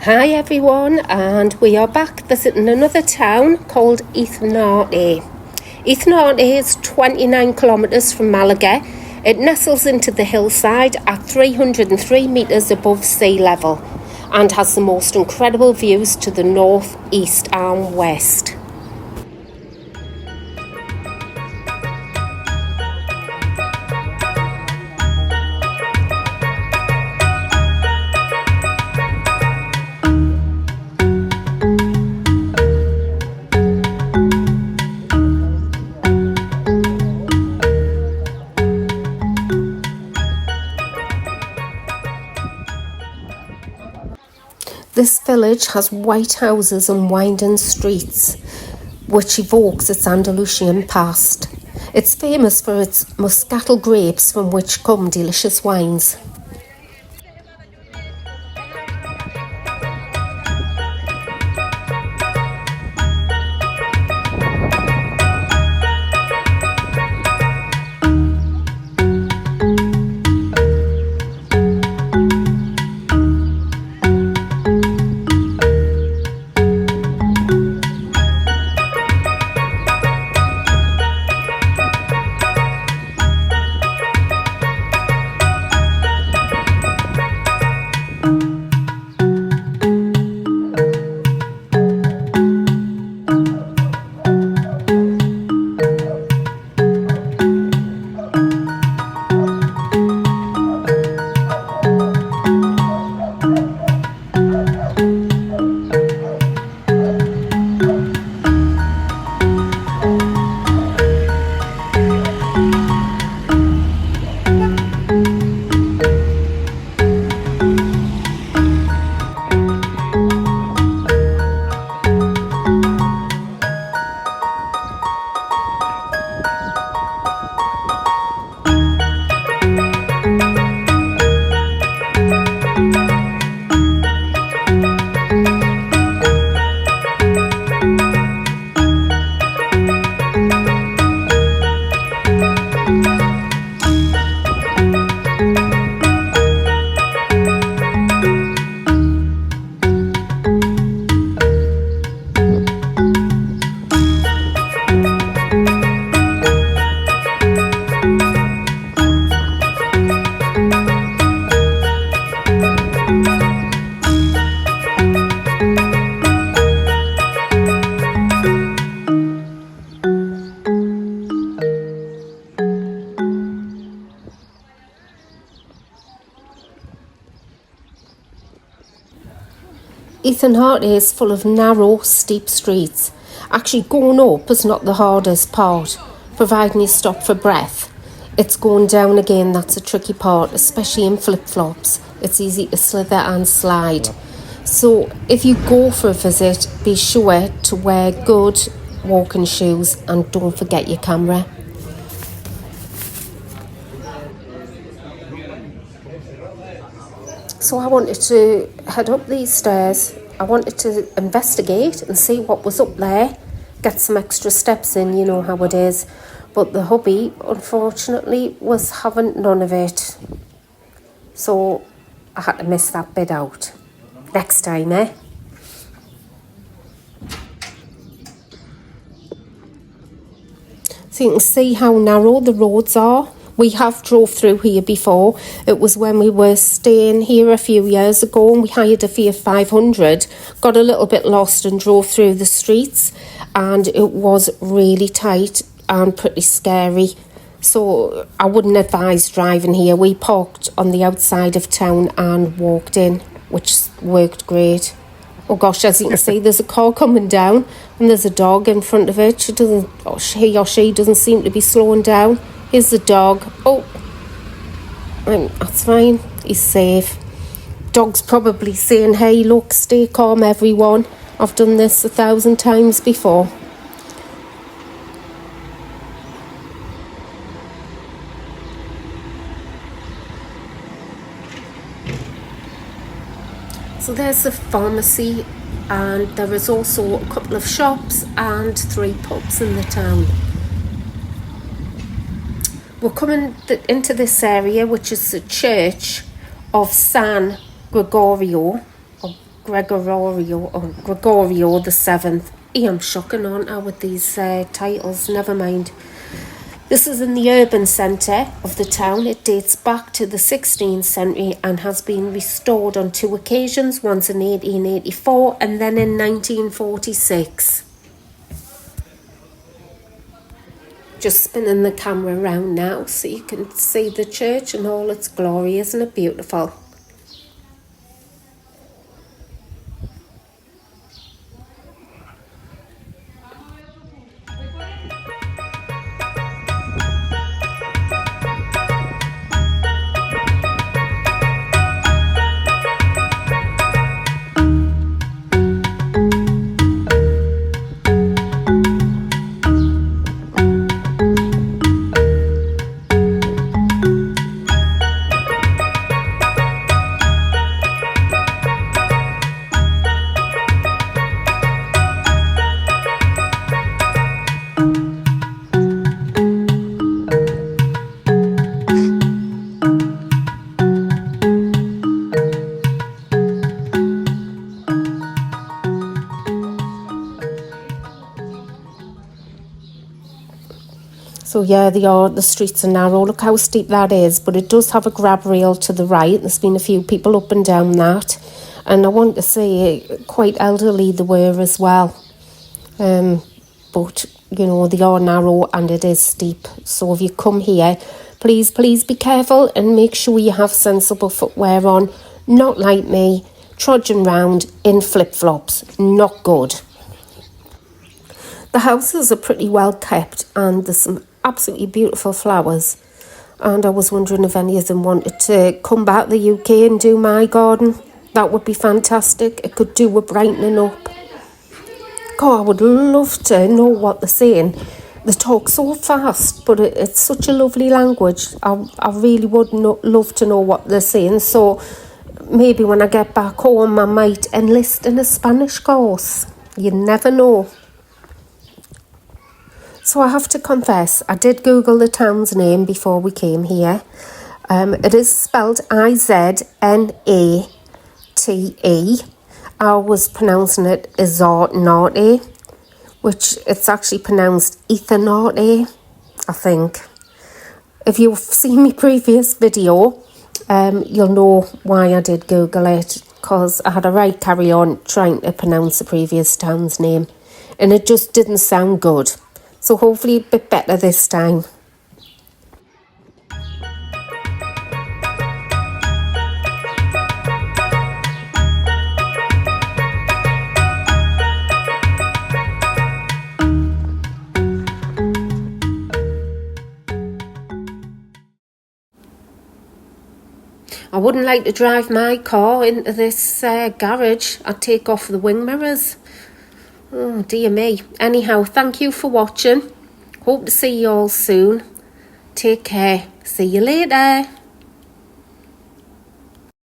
Hi everyone, and we are back visiting another town called Iznate. Iznate is 29 kilometres from Malaga. It nestles into the hillside at 303 metres above sea level and has the most incredible views to the north, east and west. This village has white houses and winding streets, which evokes its Andalusian past. It's famous for its muscatel grapes, from which come delicious wines. Iznate is full of narrow, steep streets. Actually, going up is not the hardest part, providing you stop for breath. It's going down again that's the tricky part, especially in flip-flops. It's easy to slither and slide. So if you go for a visit, be sure to wear good walking shoes and don't forget your camera. So I wanted to head up these stairs. I wanted to investigate and see what was up there, get some extra steps in, you know how it is. But the hubby, unfortunately, was having none of it. So I had to miss that bit out. Next time, eh? So you can see how narrow the roads are. We have drove through here before. It was when we were staying here a few years ago and we hired a Fiat 500, got a little bit lost and drove through the streets, and it was really tight and pretty scary. So I wouldn't advise driving here. We parked on the outside of town and walked in, which worked great. Oh gosh, as you can see, there's a car coming down and there's a dog in front of it. He or she doesn't seem to be slowing down. Here's the dog. Oh, that's fine. He's safe. Dog's probably saying, hey, look, stay calm, everyone. I've done this 1,000 times before. So there's the pharmacy, and there is also a couple of shops and 3 pubs in the town. We're coming into this area, which is the church of San Gregorio, or Gregorio the 7th. I'm shocking, aren't I, with these titles? Never mind. This is in the urban centre of the town. It dates back to the 16th century and has been restored on 2 occasions, once in 1884 and then in 1946. Just spinning the camera around now so you can see the church in all its glory. Isn't it beautiful? So yeah, the streets are narrow. Look how steep that is, but it does have a grab rail to the right. There's been a few people up and down that, and I want to say quite elderly they were as well. But you know, they are narrow and it is steep. So if you come here, please be careful and make sure you have sensible footwear on. Not like me, trudging round in flip-flops. Not good. The houses are pretty well kept and there's some absolutely beautiful flowers, and I was wondering if any of them wanted to come back to the UK and do my garden. That would be fantastic. It could do with brightening up. God, I would love to know what they're saying. They talk so fast, but it's such a lovely language. I really would love to know what they're saying. So maybe when I get back home I might enlist in a Spanish course. You never know. So I have to confess, I did Google the town's name before we came here. It is spelled Iznate. I was pronouncing it Iznate, which it's actually pronounced Ethanate, I think. If you've seen my previous video, you'll know why I did Google it, because I had a right carry on trying to pronounce the previous town's name, and it just didn't sound good. So hopefully a bit better this time. I wouldn't like to drive my car into this garage. I'd take off the wing mirrors. Oh dear me. Anyhow, thank you for watching. Hope to see you all soon. Take care. See you later.